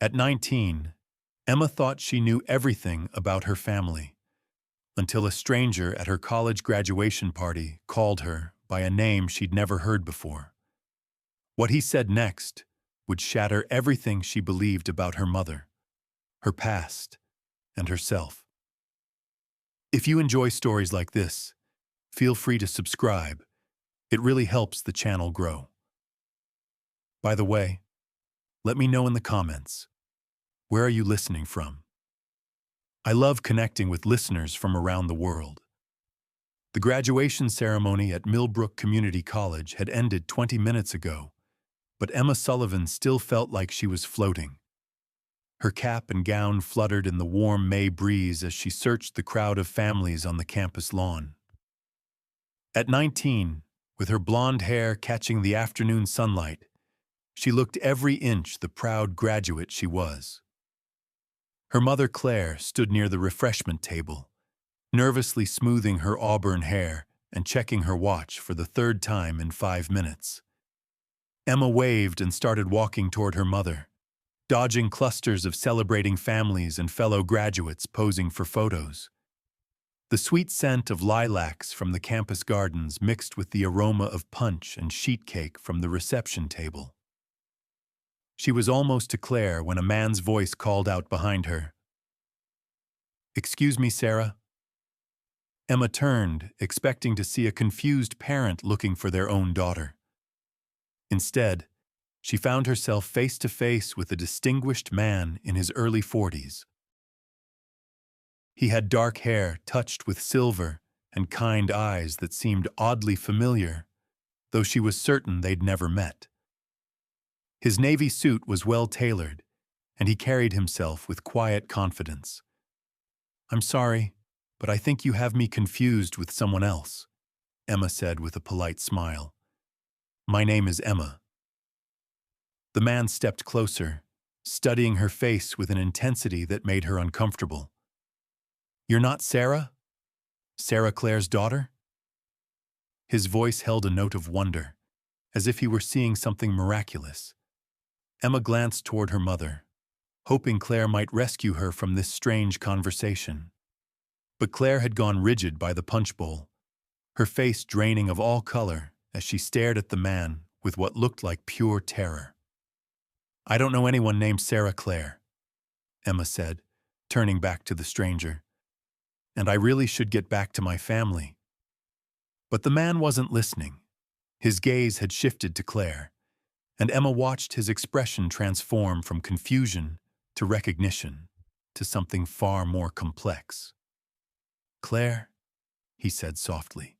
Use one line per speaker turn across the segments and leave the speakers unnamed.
At 19, Emma thought she knew everything about her family, until a stranger at her college graduation party called her by a name she'd never heard before. What he said next would shatter everything she believed about her mother, her past, and herself. If you enjoy stories like this, feel free to subscribe. It really helps the channel grow. By the way, let me know in the comments, where are you listening from? I love connecting with listeners from around the world. The graduation ceremony at Millbrook Community College had ended 20 minutes ago, but Emma Sullivan still felt like she was floating. Her cap and gown fluttered in the warm May breeze as she searched the crowd of families on the campus lawn. At 19, with her blonde hair catching the afternoon sunlight, she looked every inch the proud graduate she was. Her mother, Claire, stood near the refreshment table, nervously smoothing her auburn hair and checking her watch for the third time in 5 minutes. Emma waved and started walking toward her mother, dodging clusters of celebrating families and fellow graduates posing for photos. The sweet scent of lilacs from the campus gardens mixed with the aroma of punch and sheet cake from the reception table. She was almost to Claire when a man's voice called out behind her, "Excuse me, Sarah?" Emma turned, expecting to see a confused parent looking for their own daughter. Instead, she found herself face to face with a distinguished man in his early 40s. He had dark hair touched with silver and kind eyes that seemed oddly familiar, though she was certain they'd never met. His navy suit was well-tailored, and he carried himself with quiet confidence. "I'm sorry, but I think you have me confused with someone else," Emma said with a polite smile. "My name is Emma." The man stepped closer, studying her face with an intensity that made her uncomfortable. "You're not Sarah? Sarah Claire's daughter?" His voice held a note of wonder, as if he were seeing something miraculous. Emma glanced toward her mother, hoping Claire might rescue her from this strange conversation. But Claire had gone rigid by the punch bowl, her face draining of all color as she stared at the man with what looked like pure terror. "I don't know anyone named Sarah Claire," Emma said, turning back to the stranger. "And I really should get back to my family." But the man wasn't listening. His gaze had shifted to Claire, and Emma watched his expression transform from confusion to recognition to something far more complex. "Claire," he said softly,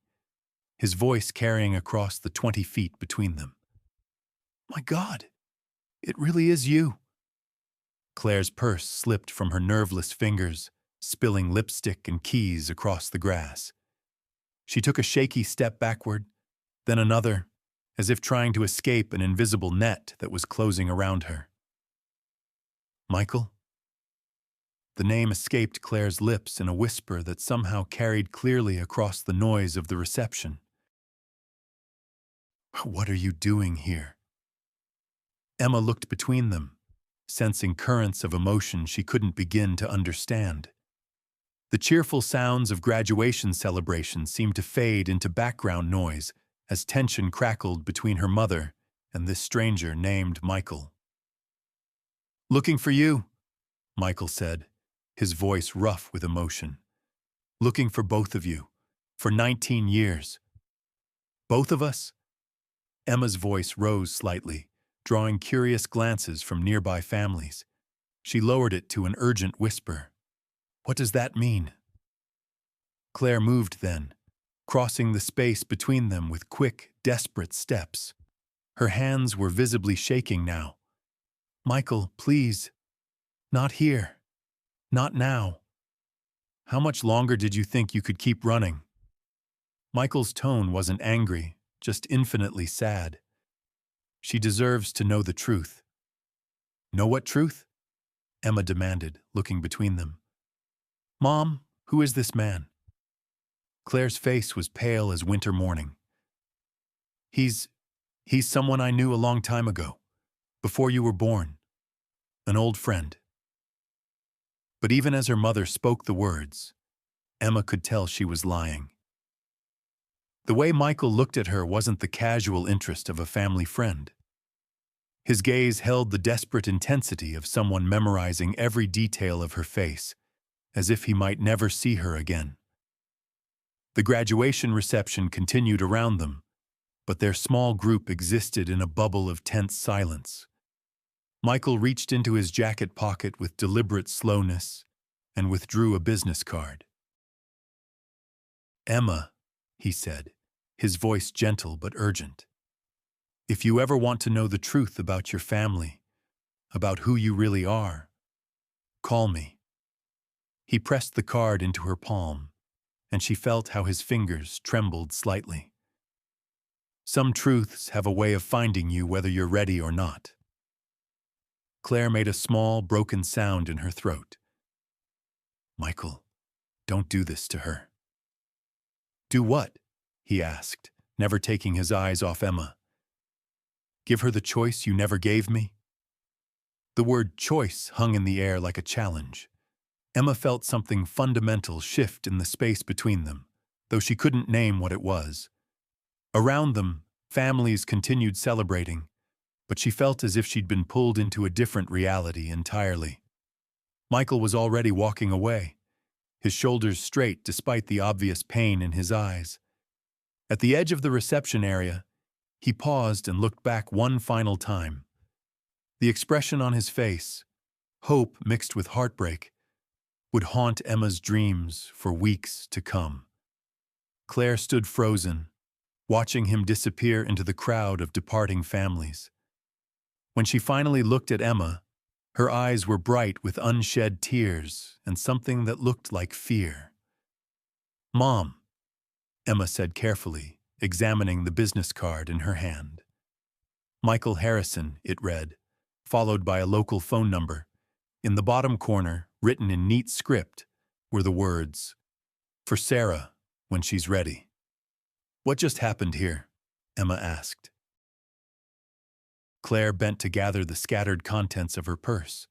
his voice carrying across the 20 feet between them. "My God, it really is you." Claire's purse slipped from her nerveless fingers, spilling lipstick and keys across the grass. She took a shaky step backward, then another, as if trying to escape an invisible net that was closing around her. "Michael?" The name escaped Claire's lips in a whisper that somehow carried clearly across the noise of the reception. "What are you doing here?" Emma looked between them, sensing currents of emotion she couldn't begin to understand. The cheerful sounds of graduation celebrations seemed to fade into background noise as tension crackled between her mother and this stranger named Michael. "Looking for you," Michael said, his voice rough with emotion. "Looking for both of you, for 19 years. "Both of us?" Emma's voice rose slightly, drawing curious glances from nearby families. She lowered it to an urgent whisper. "What does that mean?" Claire moved then, crossing the space between them with quick, desperate steps. Her hands were visibly shaking now. "Michael, please. Not here. Not now. How much longer did you think you could keep running?" Michael's tone wasn't angry, just infinitely sad. "She deserves to know the truth." "Know what truth?" Emma demanded, looking between them. "Mom, who is this man?" Claire's face was pale as winter morning. He's someone I knew a long time ago, before you were born." an old friend. But even as her mother spoke the words, Emma could tell she was lying. The way Michael looked at her wasn't the casual interest of a family friend. His gaze held the desperate intensity of someone memorizing every detail of her face, as if he might never see her again. The graduation reception continued around them, but their small group existed in a bubble of tense silence. Michael reached into his jacket pocket with deliberate slowness and withdrew a business card. "Emma," he said, his voice gentle but urgent, "if you ever want to know the truth about your family, about who you really are, call me." He pressed the card into her palm, and she felt how his fingers trembled slightly. Some truths have a way of finding you whether you're ready or not. Claire made a small, broken sound in her throat. "Michael, don't do this to her." "Do what?" he asked, never taking his eyes off Emma. "Give her the choice you never gave me?" The word choice hung in the air like a challenge. Emma felt something fundamental shift in the space between them, though she couldn't name what it was. Around them, families continued celebrating, but she felt as if she'd been pulled into a different reality entirely. Michael was already walking away, his shoulders straight despite the obvious pain in his eyes. At the edge of the reception area, he paused and looked back one final time. The expression on his face, hope mixed with heartbreak, would haunt Emma's dreams for weeks to come. Claire stood frozen, watching him disappear into the crowd of departing families. When she finally looked at Emma, her eyes were bright with unshed tears and something that looked like fear. "Mom," Emma said carefully, examining the business card in her hand. Michael Harrison, it read, followed by a local phone number. In the bottom corner, written in neat script, were the words, "For Sarah, when she's ready." "What just happened here?" Emma asked. Claire bent to gather the scattered contents of her purse,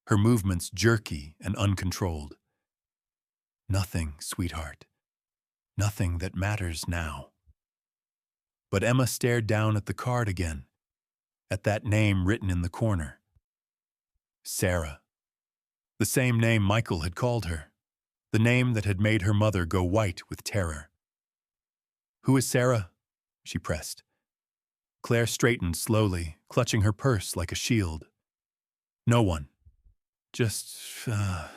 her movements jerky and uncontrolled. "Nothing, sweetheart. Nothing that matters now." But Emma stared down at the card again, at that name written in the corner. Sarah. The same name Michael had called her, the name that had made her mother go white with terror. "Who is Sarah?" she pressed. Claire straightened slowly, clutching her purse like a shield. "No one. Just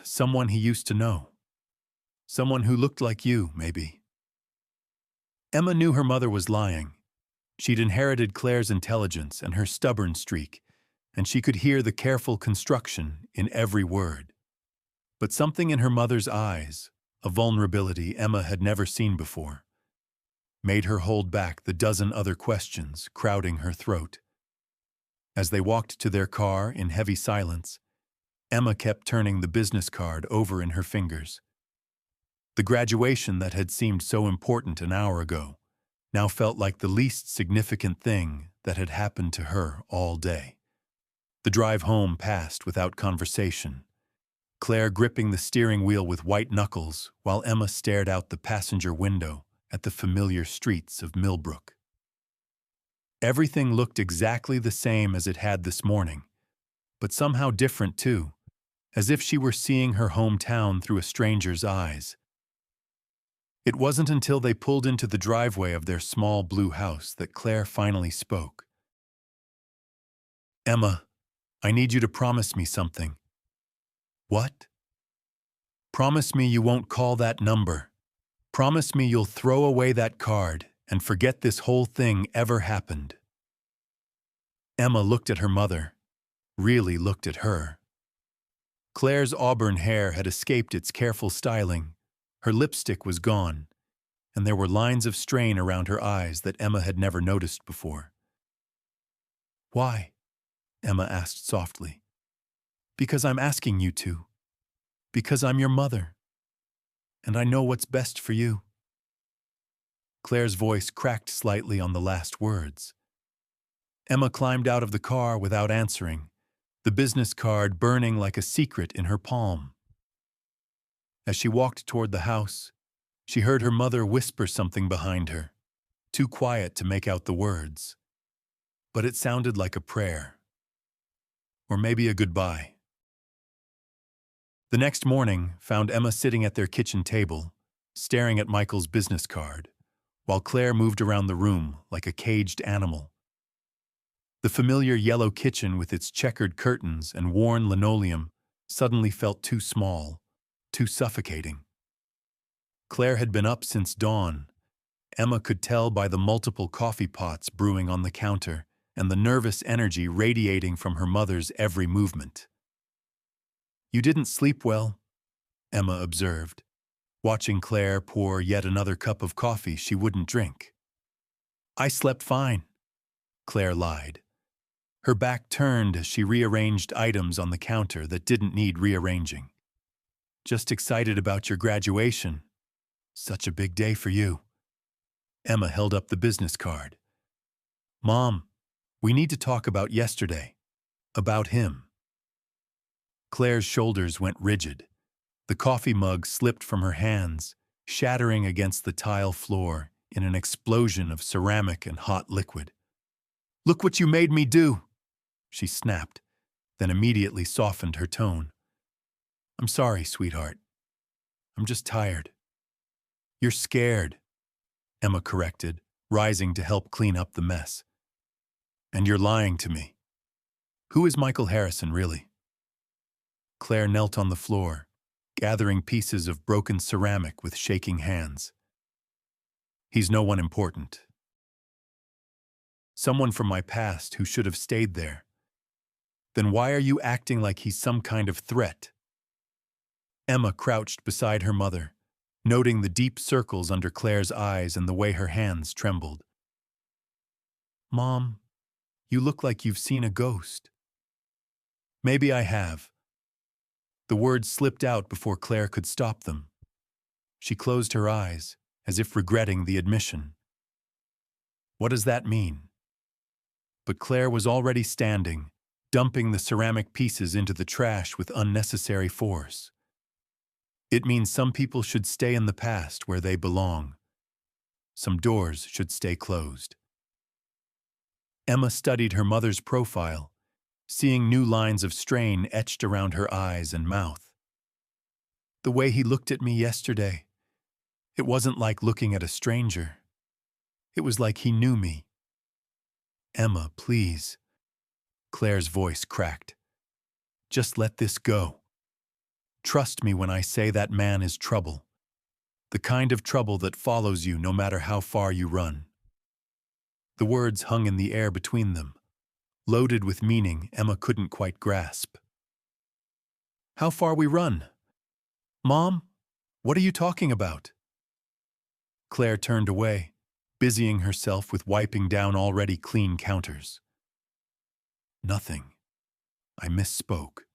someone he used to know. Someone who looked like you, maybe." Emma knew her mother was lying. She'd inherited Claire's intelligence and her stubborn streak, and she could hear the careful construction in every word. But something in her mother's eyes, a vulnerability Emma had never seen before, made her hold back the dozen other questions crowding her throat. As they walked to their car in heavy silence, Emma kept turning the business card over in her fingers. The graduation that had seemed so important an hour ago now felt like the least significant thing that had happened to her all day. The drive home passed without conversation, Claire gripping the steering wheel with white knuckles while Emma stared out the passenger window at the familiar streets of Millbrook. Everything looked exactly the same as it had this morning, but somehow different too, as if she were seeing her hometown through a stranger's eyes. It wasn't until they pulled into the driveway of their small blue house that Claire finally spoke. "Emma, I need you to promise me something." "What?" "Promise me you won't call that number. Promise me you'll throw away that card and forget this whole thing ever happened." Emma looked at her mother, really looked at her. Claire's auburn hair had escaped its careful styling. Her lipstick was gone, and there were lines of strain around her eyes that Emma had never noticed before. "Why?" Emma asked softly. "Because I'm asking you to. Because I'm your mother. And I know what's best for you." Claire's voice cracked slightly on the last words. Emma climbed out of the car without answering, the business card burning like a secret in her palm. As she walked toward the house, she heard her mother whisper something behind her, too quiet to make out the words. But it sounded like a prayer. Or maybe a goodbye. The next morning found Emma sitting at their kitchen table, staring at Michael's business card, while Claire moved around the room like a caged animal. The familiar yellow kitchen with its checkered curtains and worn linoleum suddenly felt too small, too suffocating. Claire had been up since dawn. Emma could tell by the multiple coffee pots brewing on the counter and the nervous energy radiating from her mother's every movement. "You didn't sleep well," Emma observed, watching Claire pour yet another cup of coffee she wouldn't drink. "I slept fine," Claire lied. Her back turned as she rearranged items on the counter that didn't need rearranging. "Just excited about your graduation. Such a big day for you." Emma held up the business card. "Mom, we need to talk about yesterday. About him." Claire's shoulders went rigid. The coffee mug slipped from her hands, shattering against the tile floor in an explosion of ceramic and hot liquid. "Look what you made me do," she snapped, then immediately softened her tone. "I'm sorry, sweetheart. I'm just tired." "You're scared," Emma corrected, rising to help clean up the mess. "And you're lying to me. Who is Michael Harrison, really?" Claire knelt on the floor, gathering pieces of broken ceramic with shaking hands. "He's no one important. Someone from my past who should have stayed there. Then why are you acting like he's some kind of threat?" Emma crouched beside her mother, noting the deep circles under Claire's eyes and the way her hands trembled. "Mom, you look like you've seen a ghost." "Maybe I have." The words slipped out before Claire could stop them. She closed her eyes, as if regretting the admission. "What does that mean?" But Claire was already standing, dumping the ceramic pieces into the trash with unnecessary force. "It means some people should stay in the past where they belong. Some doors should stay closed." Emma studied her mother's profile, seeing new lines of strain etched around her eyes and mouth. "The way he looked at me yesterday, it wasn't like looking at a stranger. It was like he knew me." "Emma, please." Claire's voice cracked. "Just let this go. Trust me when I say that man is trouble. The kind of trouble that follows you no matter how far you run." The words hung in the air between them, loaded with meaning Emma couldn't quite grasp. "How far we run? Mom, what are you talking about?" Claire turned away, busying herself with wiping down already clean counters. "Nothing. I misspoke."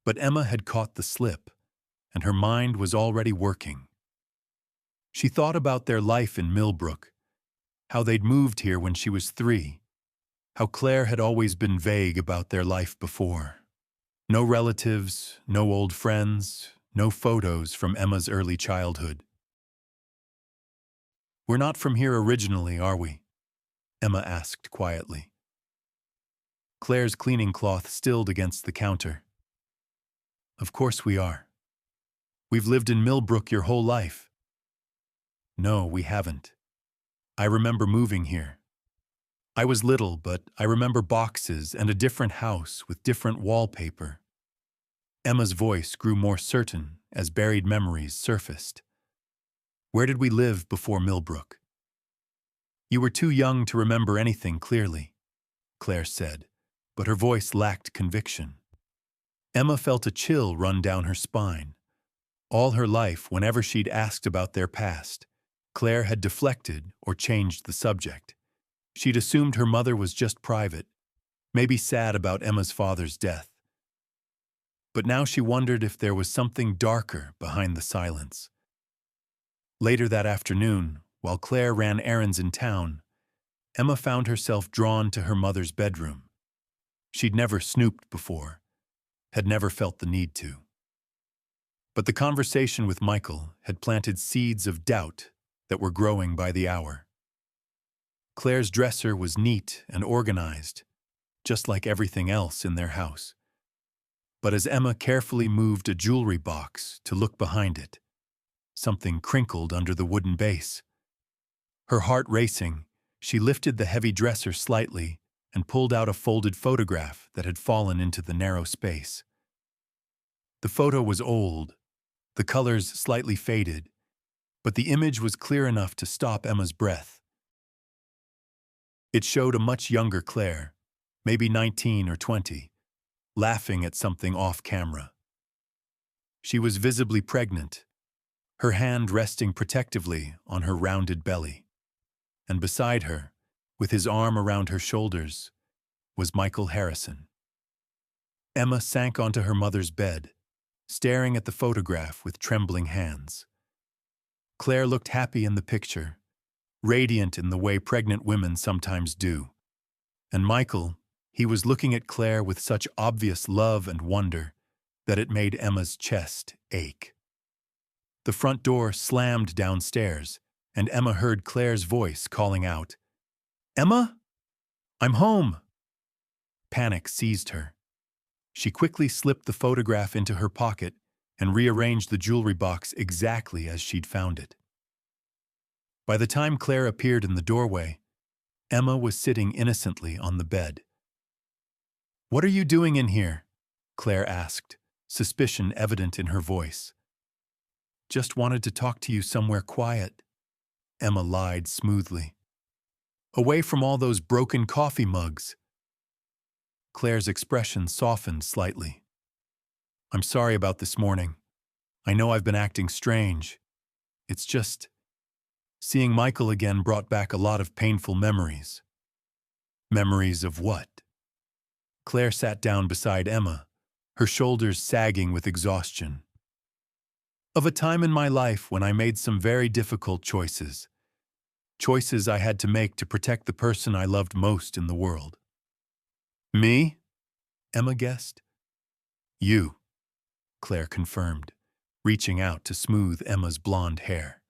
But Emma had caught the slip, and her mind was already working. She thought about their life in Millbrook, how they'd moved here when she was 3, how Claire had always been vague about their life before. No relatives, no old friends, no photos from Emma's early childhood. "We're not from here originally, are we?" Emma asked quietly. Claire's cleaning cloth stilled against the counter. "Of course we are. We've lived in Millbrook your whole life." "No, we haven't. I remember moving here. I was little, but I remember boxes and a different house with different wallpaper." Emma's voice grew more certain as buried memories surfaced. "Where did we live before Millbrook?" "You were too young to remember anything clearly," Claire said, but her voice lacked conviction. Emma felt a chill run down her spine. All her life, whenever she'd asked about their past, Claire had deflected or changed the subject. She'd assumed her mother was just private, maybe sad about Emma's father's death. But now she wondered if there was something darker behind the silence. Later that afternoon, while Claire ran errands in town, Emma found herself drawn to her mother's bedroom. She'd never snooped before, had never felt the need to. But the conversation with Michael had planted seeds of doubt that were growing by the hour. Claire's dresser was neat and organized, just like everything else in their house. But as Emma carefully moved a jewelry box to look behind it, something crinkled under the wooden base. Her heart racing, she lifted the heavy dresser slightly and pulled out a folded photograph that had fallen into the narrow space. The photo was old, the colors slightly faded, but the image was clear enough to stop Emma's breath. It showed a much younger Claire, maybe 19 or 20, laughing at something off camera. She was visibly pregnant, her hand resting protectively on her rounded belly. And beside her, with his arm around her shoulders, was Michael Harrison. Emma sank onto her mother's bed, staring at the photograph with trembling hands. Claire looked happy in the picture, radiant in the way pregnant women sometimes do. And Michael, he was looking at Claire with such obvious love and wonder that it made Emma's chest ache. The front door slammed downstairs, and Emma heard Claire's voice calling out, "Emma? I'm home!" Panic seized her. She quickly slipped the photograph into her pocket and rearranged the jewelry box exactly as she'd found it. By the time Claire appeared in the doorway, Emma was sitting innocently on the bed. "What are you doing in here?" Claire asked, suspicion evident in her voice. "Just wanted to talk to you somewhere quiet," Emma lied smoothly. "Away from all those broken coffee mugs." Claire's expression softened slightly. "I'm sorry about this morning. I know I've been acting strange. It's just, seeing Michael again brought back a lot of painful memories." "Memories of what?" Claire sat down beside Emma, her shoulders sagging with exhaustion. "Of a time in my life when I made some very difficult choices. Choices I had to make to protect the person I loved most in the world." "Me?" Emma guessed. "You," Claire confirmed, reaching out to smooth Emma's blonde hair.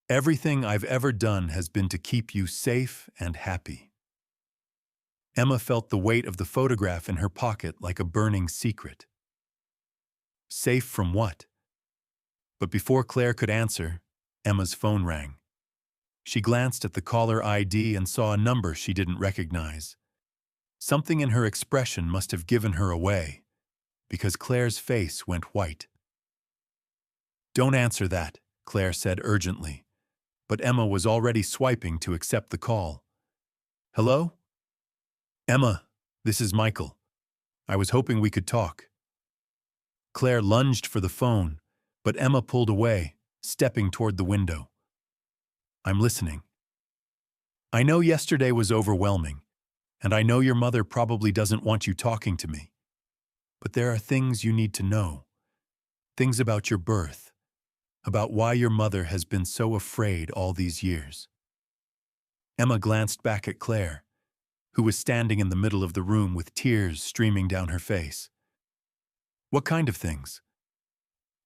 "Everything I've ever done has been to keep you safe and happy." Emma felt the weight of the photograph in her pocket like a burning secret. Safe from what? But before Claire could answer, Emma's phone rang. She glanced at the caller ID and saw a number she didn't recognize. Something in her expression must have given her away, because Claire's face went white. "Don't answer that," Claire said urgently, but Emma was already swiping to accept the call. "Hello? Emma, this is Michael. I was hoping we could talk." Claire lunged for the phone, but Emma pulled away, stepping toward the window. "I'm listening. I know yesterday was overwhelming, and I know your mother probably doesn't want you talking to me. But there are things you need to know. Things about your birth, about why your mother has been so afraid all these years." Emma glanced back at Claire, who was standing in the middle of the room with tears streaming down her face. "What kind of things?"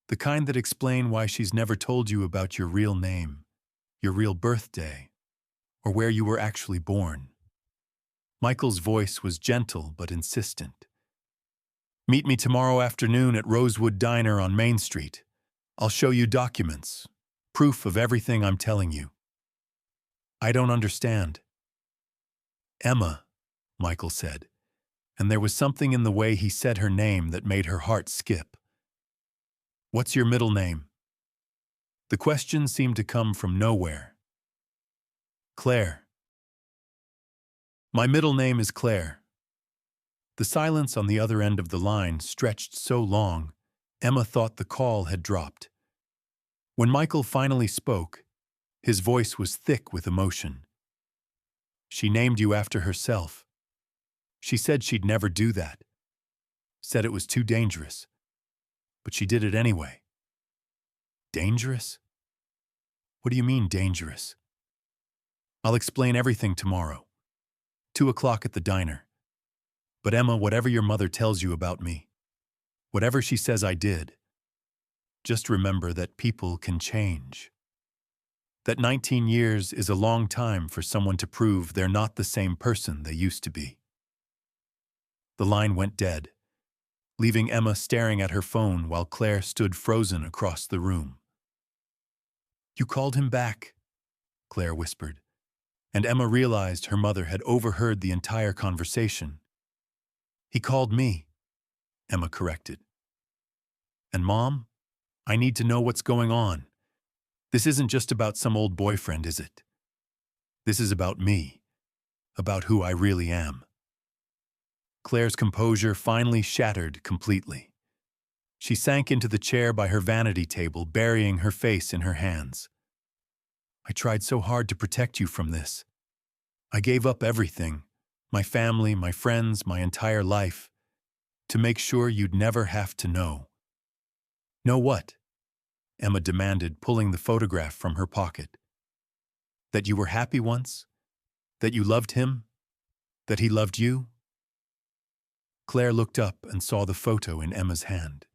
"The kind that explain why she's never told you about your real name, your real birthday, or where you were actually born." Michael's voice was gentle but insistent. "Meet me tomorrow afternoon at Rosewood Diner on Main Street. I'll show you documents, proof of everything I'm telling you." "I don't understand." "Emma," Michael said, and there was something in the way he said her name that made her heart skip. "What's your middle name?" The question seemed to come from nowhere. "Claire." "My middle name is Claire." The silence on the other end of the line stretched so long, Emma thought the call had dropped. When Michael finally spoke, his voice was thick with emotion. "She named you after herself. She said she'd never do that. Said it was too dangerous. But she did it anyway." "Dangerous? What do you mean, dangerous?" "I'll explain everything tomorrow. 2 o'clock at the diner. But Emma, whatever your mother tells you about me, whatever she says I did, just remember that people can change. That 19 years is a long time for someone to prove they're not the same person they used to be. The line went dead, leaving Emma staring at her phone while Claire stood frozen across the room. "You called him back," Claire whispered, and Emma realized her mother had overheard the entire conversation. "He called me," Emma corrected. "And Mom, I need to know what's going on. This isn't just about some old boyfriend, is it? This is about me, about who I really am." Claire's composure finally shattered completely. She sank into the chair by her vanity table, burying her face in her hands. "I tried so hard to protect you from this. I gave up everything, my family, my friends, my entire life, to make sure you'd never have to know." "Know what?" Emma demanded, pulling the photograph from her pocket. "That you were happy once? That you loved him? That he loved you?" Claire looked up and saw the photo in Emma's hand.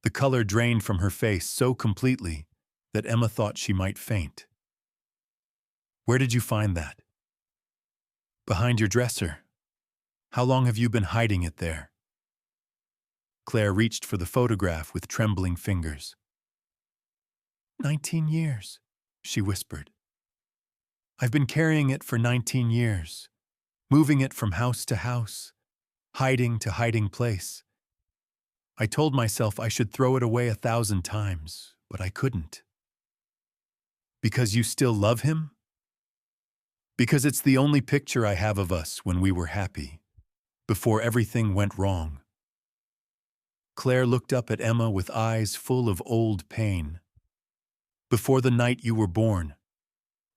The color drained from her face so completely that Emma thought she might faint. "Where did you find that?" "Behind your dresser. How long have you been hiding it there?" Claire reached for the photograph with trembling fingers. 19 years, she whispered. "I've been carrying it for 19 years, moving it from house to house, hiding to hiding place. I told myself I should throw it away 1,000 times, but I couldn't." "Because you still love him?" "Because it's the only picture I have of us when we were happy, before everything went wrong." Claire looked up at Emma with eyes full of old pain. "Before the night you were born,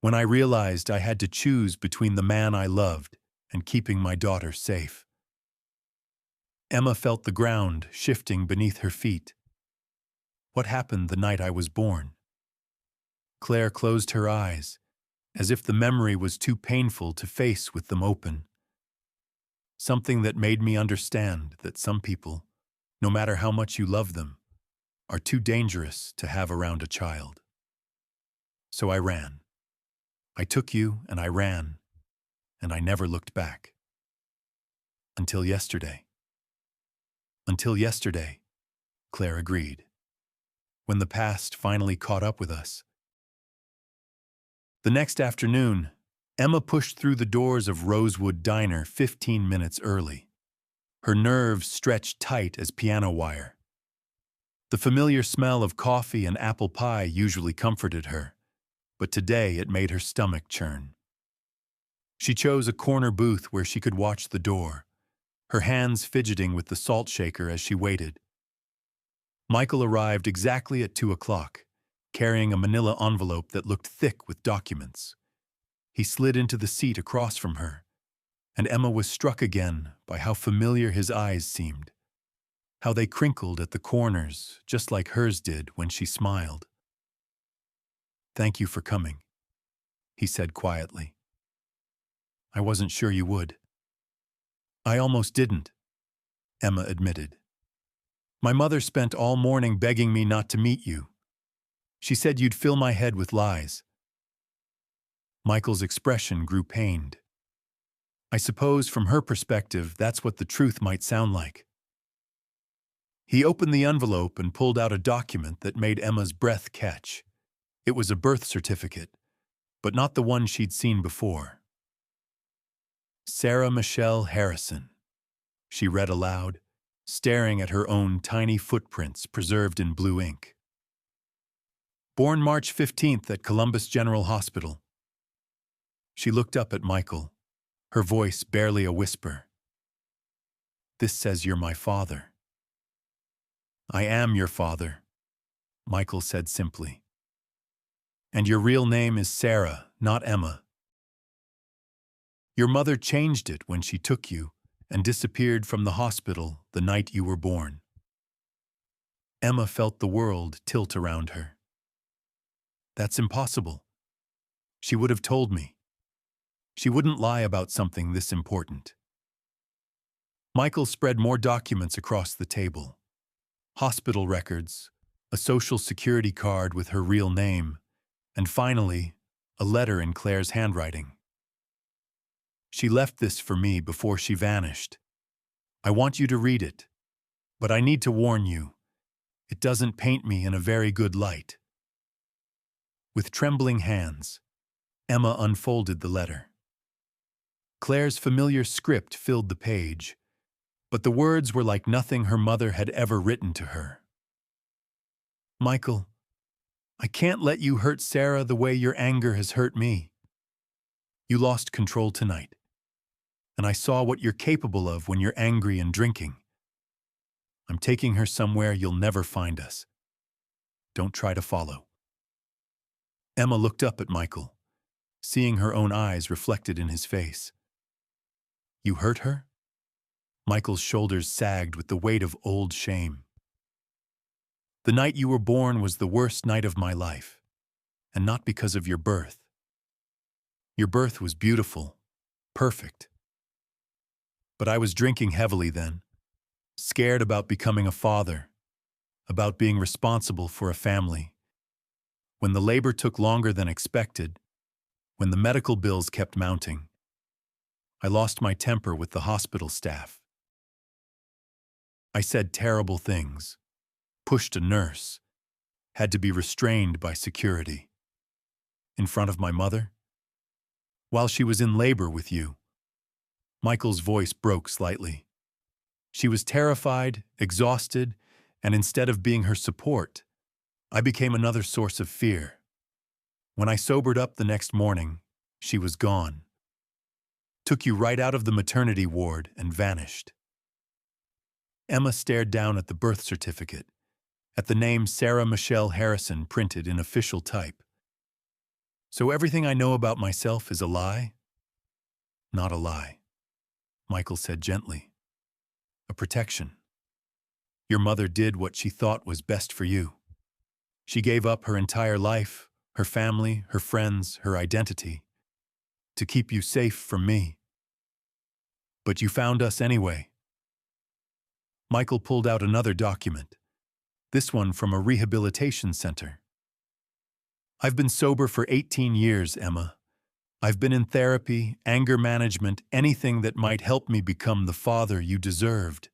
when I realized I had to choose between the man I loved and keeping my daughter safe." Emma felt the ground shifting beneath her feet. "What happened the night I was born?" Claire closed her eyes, as if the memory was too painful to face with them open. "Something that made me understand that some people, no matter how much you love them, are too dangerous to have around a child. So I ran. I took you and I ran, and I never looked back. Until yesterday." "Until yesterday," Claire agreed, "when the past finally caught up with us." The next afternoon, Emma pushed through the doors of Rosewood Diner 15 minutes early. Her nerves stretched tight as piano wire. The familiar smell of coffee and apple pie usually comforted her, but today it made her stomach churn. She chose a corner booth where she could watch the door, her hands fidgeting with the salt shaker as she waited. Michael arrived exactly at 2 o'clock, carrying a manila envelope that looked thick with documents. He slid into the seat across from her, and Emma was struck again by how familiar his eyes seemed, how they crinkled at the corners just like hers did when she smiled. "Thank you for coming," he said quietly. "I wasn't sure you would." "I almost didn't," Emma admitted. "My mother spent all morning begging me not to meet you. She said you'd fill my head with lies." Michael's expression grew pained. I suppose from her perspective, that's what the truth might sound like. He opened the envelope and pulled out a document that made Emma's breath catch. It was a birth certificate, but not the one she'd seen before. "Sarah Michelle Harrison," she read aloud, staring at her own tiny footprints preserved in blue ink. "Born March 15th at Columbus General Hospital." She looked up at Michael, her voice barely a whisper. "This says you're my father." "I am your father," Michael said simply. "And your real name is Sarah, not Emma. Your mother changed it when she took you and disappeared from the hospital the night you were born." Emma felt the world tilt around her. "That's impossible. She would have told me. She wouldn't lie about something this important." Michael spread more documents across the table. Hospital records, a social security card with her real name, and finally, a letter in Claire's handwriting. She left this for me before she vanished. I want you to read it, but I need to warn you, it doesn't paint me in a very good light. With trembling hands, Emma unfolded the letter. Claire's familiar script filled the page, but the words were like nothing her mother had ever written to her. Michael, I can't let you hurt Sarah the way your anger has hurt me. You lost control tonight, and I saw what you're capable of when you're angry and drinking. I'm taking her somewhere you'll never find us. Don't try to follow. Emma looked up at Michael, seeing her own eyes reflected in his face. You hurt her? Michael's shoulders sagged with the weight of old shame. The night you were born was the worst night of my life, and not because of your birth. Your birth was beautiful, perfect. But I was drinking heavily then, scared about becoming a father, about being responsible for a family. When the labor took longer than expected, when the medical bills kept mounting, I lost my temper with the hospital staff. I said terrible things, pushed a nurse, had to be restrained by security. In front of my mother? While she was in labor with you. Michael's voice broke slightly. She was terrified, exhausted, and instead of being her support, I became another source of fear. When I sobered up the next morning, she was gone. Took you right out of the maternity ward and vanished. Emma stared down at the birth certificate, at the name Sarah Michelle Harrison printed in official type. So everything I know about myself is a lie? Not a lie, Michael said gently. A protection. Your mother did what she thought was best for you. She gave up her entire life, her family, her friends, her identity, to keep you safe from me. But you found us anyway. Michael pulled out another document, this one from a rehabilitation center. I've been sober for 18 years, Emma. I've been in therapy, anger management, anything that might help me become the father you deserved.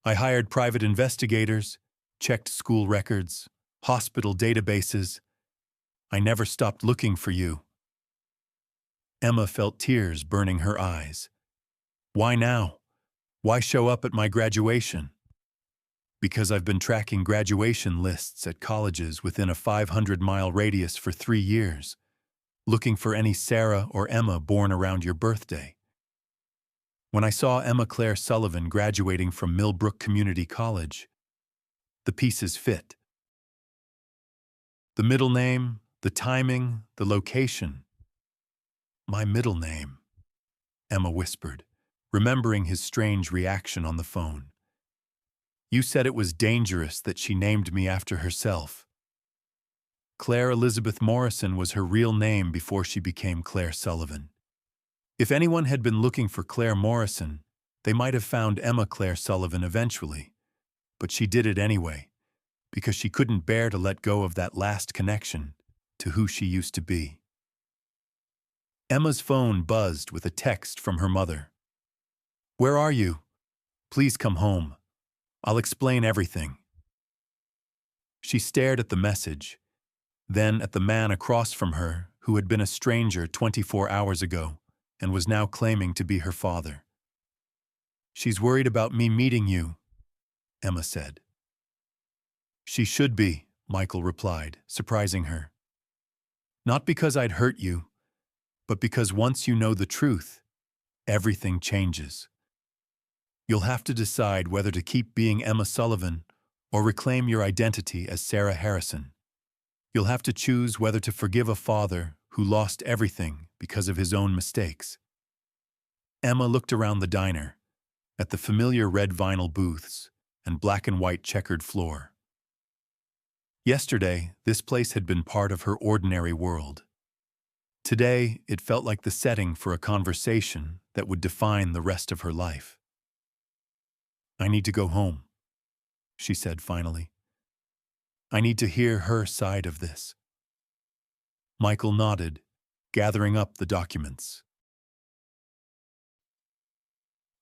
I hired private investigators, checked school records, hospital databases. I never stopped looking for you. Emma felt tears burning her eyes. Why now? Why show up at my graduation? Because I've been tracking graduation lists at colleges within a 500-mile radius for 3 years, looking for any Sarah or Emma born around your birthday. When I saw Emma Claire Sullivan graduating from Millbrook Community College, the pieces fit. The middle name, the timing, the location. My middle name, Emma whispered, remembering his strange reaction on the phone. You said it was dangerous that she named me after herself. Claire Elizabeth Morrison was her real name before she became Claire Sullivan. If anyone had been looking for Claire Morrison, they might have found Emma Claire Sullivan eventually, but she did it anyway, because she couldn't bear to let go of that last connection to who she used to be. Emma's phone buzzed with a text from her mother. Where are you? Please come home. I'll explain everything. She stared at the message, then at the man across from her who had been a stranger 24 hours ago and was now claiming to be her father. She's worried about me meeting you, Emma said. She should be, Michael replied, surprising her. Not because I'd hurt you, but because once you know the truth, everything changes. You'll have to decide whether to keep being Emma Sullivan or reclaim your identity as Sarah Harrison. You'll have to choose whether to forgive a father who lost everything because of his own mistakes. Emma looked around the diner, at the familiar red vinyl booths and black and white checkered floor. Yesterday, this place had been part of her ordinary world. Today, it felt like the setting for a conversation that would define the rest of her life. I need to go home, she said finally. I need to hear her side of this. Michael nodded, gathering up the documents.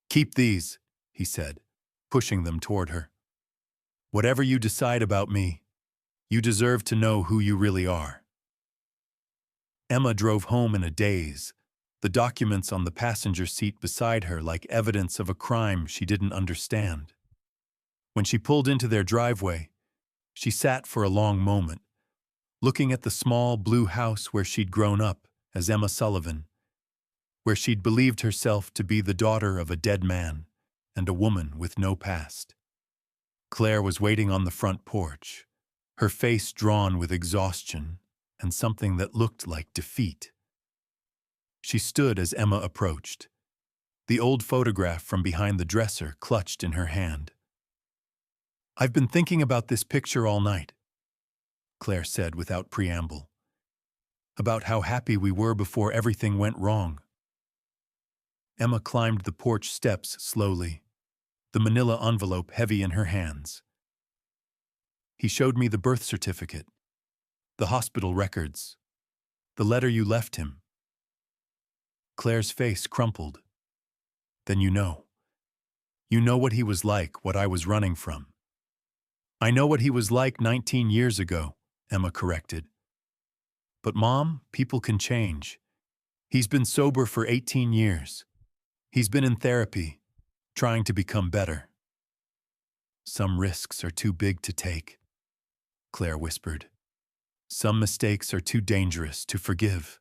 Keep these, he said, pushing them toward her. Whatever you decide about me, you deserve to know who you really are. Emma drove home in a daze, the documents on the passenger seat beside her like evidence of a crime she didn't understand. When she pulled into their driveway, she sat for a long moment, looking at the small blue house where she'd grown up as Emma Sullivan, where she'd believed herself to be the daughter of a dead man and a woman with no past. Claire was waiting on the front porch, her face drawn with exhaustion and something that looked like defeat. She stood as Emma approached, the old photograph from behind the dresser clutched in her hand. I've been thinking about this picture all night, Claire said without preamble, about how happy we were before everything went wrong. Emma climbed the porch steps slowly, the manila envelope heavy in her hands. He showed me the birth certificate, the hospital records, the letter you left him. Claire's face crumpled. Then you know. You know what he was like, what I was running from. I know what he was like 19 years ago, Emma corrected. But Mom, people can change. He's been sober for 18 years. He's been in therapy, trying to become better. Some risks are too big to take, Claire whispered. Some mistakes are too dangerous to forgive.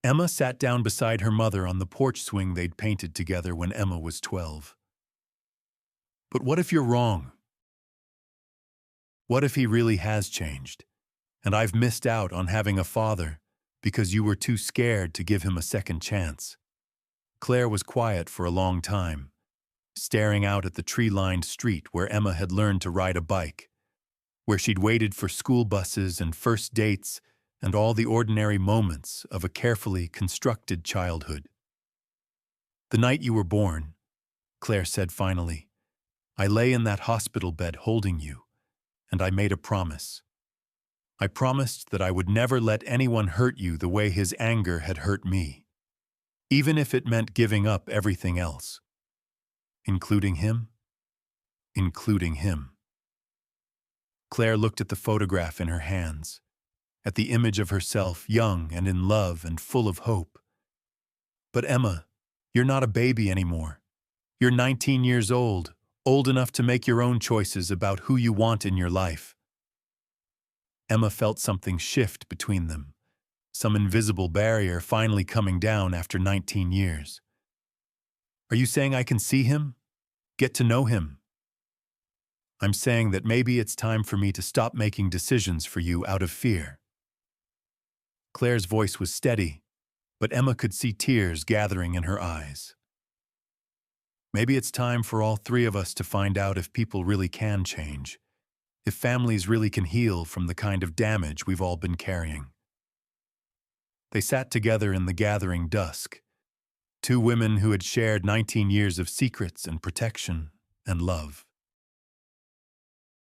Emma sat down beside her mother on the porch swing they'd painted together when Emma was 12. But what if you're wrong? What if he really has changed, and I've missed out on having a father because you were too scared to give him a second chance? Claire was quiet for a long time, staring out at the tree-lined street where Emma had learned to ride a bike, where she'd waited for school buses and first dates and all the ordinary moments of a carefully constructed childhood. The night you were born, Claire said finally, I lay in that hospital bed holding you, and I made a promise. I promised that I would never let anyone hurt you the way his anger had hurt me, even if it meant giving up everything else. Including him? Including him. Claire looked at the photograph in her hands, at the image of herself young and in love and full of hope. But Emma, you're not a baby anymore. You're 19 years old, old enough to make your own choices about who you want in your life. Emma felt something shift between them, some invisible barrier finally coming down after 19 years. Are you saying I can see him? Get to know him? I'm saying that maybe it's time for me to stop making decisions for you out of fear. Claire's voice was steady, but Emma could see tears gathering in her eyes. Maybe it's time for all three of us to find out if people really can change, if families really can heal from the kind of damage we've all been carrying. They sat together in the gathering dusk, two women who had shared 19 years of secrets and protection and love.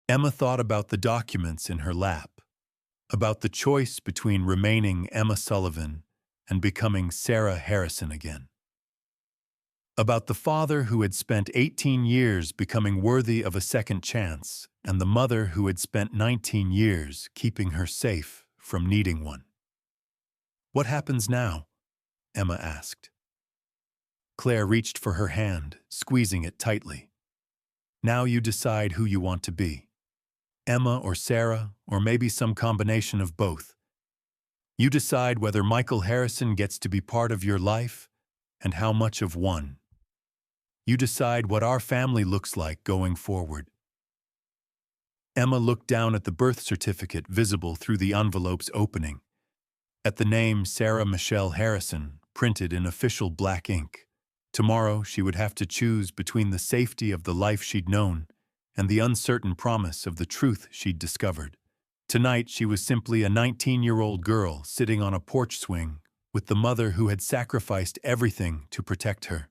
Emma thought about the documents in her lap, about the choice between remaining Emma Sullivan and becoming Sarah Harrison again. About the father who had spent 18 years becoming worthy of a second chance and the mother who had spent 19 years keeping her safe from needing one. What happens now? Emma asked. Claire reached for her hand, squeezing it tightly. Now you decide who you want to be. Emma or Sarah, or maybe some combination of both. You decide whether Michael Harrison gets to be part of your life and how much of one. You decide what our family looks like going forward. Emma looked down at the birth certificate visible through the envelope's opening, at the name Sarah Michelle Harrison printed in official black ink. Tomorrow she would have to choose between the safety of the life she'd known and the uncertain promise of the truth she'd discovered. Tonight she was simply a 19-year-old girl sitting on a porch swing with the mother who had sacrificed everything to protect her.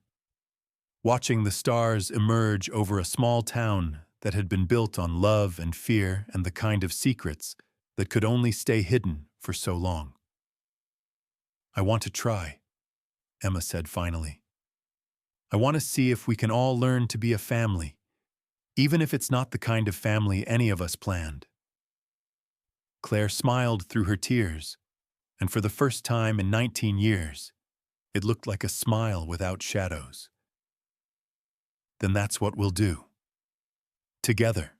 watching the stars emerge over a small town that had been built on love and fear and the kind of secrets that could only stay hidden for so long. "I want to try," Emma said finally. "I want to see if we can all learn to be a family, even if it's not the kind of family any of us planned." Claire smiled through her tears, and for the first time in 19 years, it looked like a smile without shadows. "Then that's what we'll do. Together."